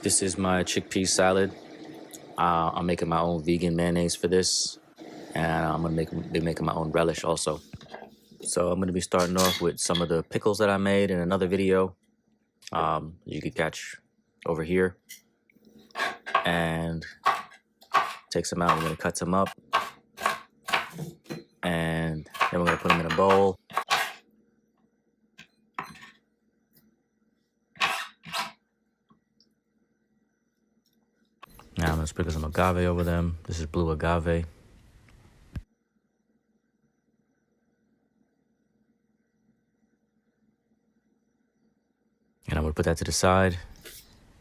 This is my chickpea salad. I'm making my own vegan mayonnaise for this, and I'm gonna be making my own relish also. So I'm gonna be starting off with some of the pickles that I made in another video. You could catch over here, and take some out. We're gonna cut some up, and then we're gonna put them in a bowl. Now I'm gonna sprinkle some agave over them. This is blue agave. And I'm gonna put that to the side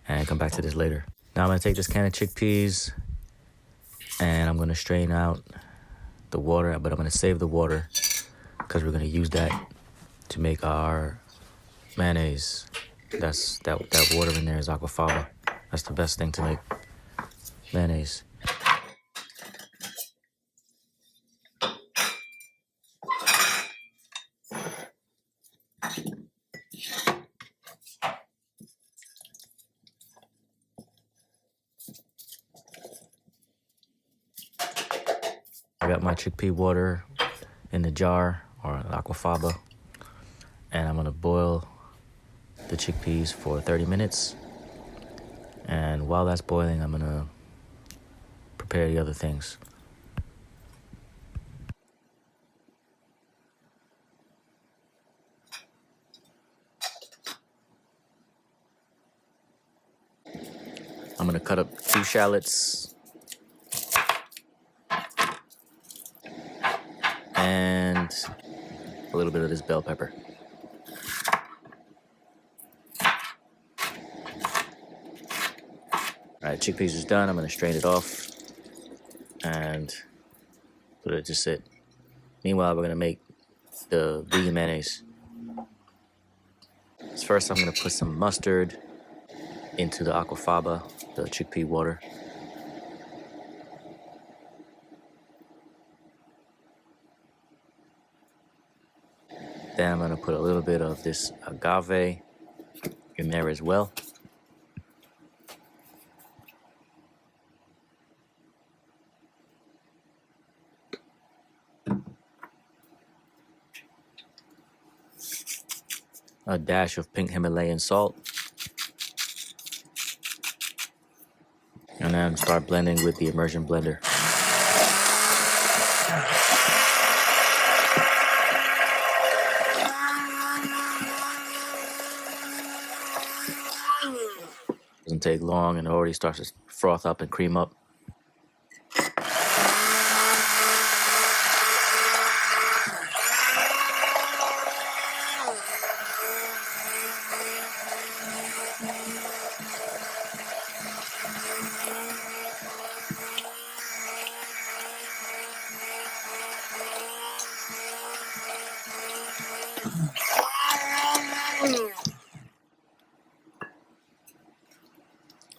and come back to this later. Now I'm gonna take this can of chickpeas and I'm gonna strain out the water, but I'm gonna save the water because we're gonna use that to make our mayonnaise. That water in there is aquafaba. That's the best thing to make mayonnaise. I got my chickpea water in the jar, or aquafaba, and I'm gonna boil the chickpeas for 30 minutes. And while that's boiling, I'm gonna prepare the other things. I'm gonna cut up 2 shallots and a little bit of this bell pepper. All right, chickpeas is done. I'm gonna strain it off and put it to sit. Meanwhile, we're gonna make the vegan mayonnaise. First, I'm gonna put some mustard into the aquafaba, the chickpea water. Then I'm gonna put a little bit of this agave in there as well. A dash of pink Himalayan salt. And then start blending with the immersion blender. Doesn't take long and it already starts to froth up and cream up.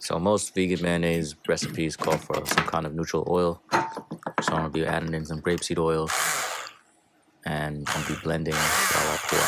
So most vegan mayonnaise recipes call for some kind of neutral oil. So I'm gonna be adding in some grapeseed oil and I'm gonna be blending while I pour.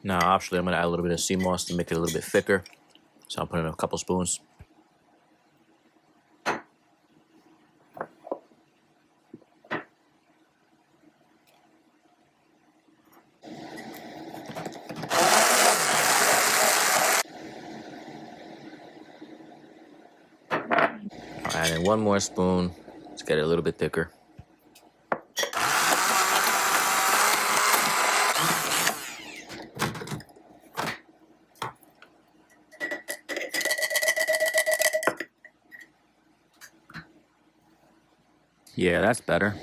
Now, optionally, I'm gonna add a little bit of sea moss to make it a little bit thicker. So I'll put in a couple spoons. I'll add in 1 more spoon to get it a little bit thicker. Yeah, that's better.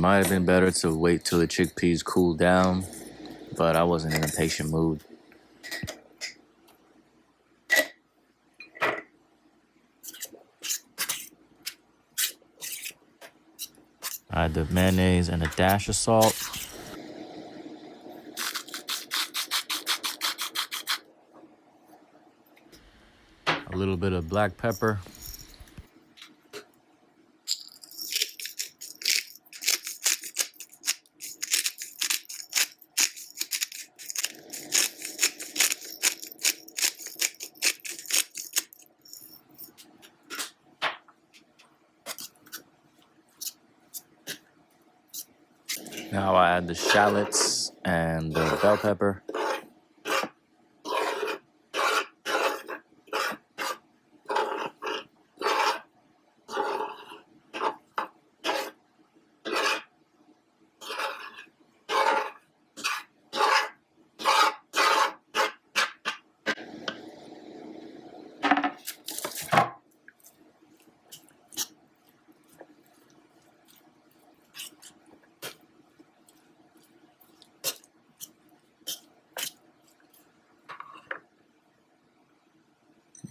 might have been better to wait till the chickpeas cool down, but I wasn't in a patient mood. I add the mayonnaise and a dash of salt. A little bit of black pepper. Now I add the shallots and the bell pepper.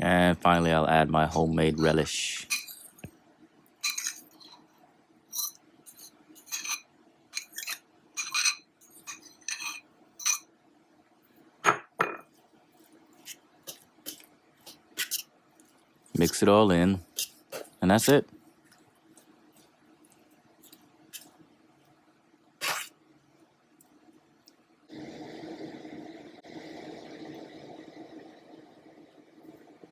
And finally, I'll add my homemade relish. Mix it all in, and that's it.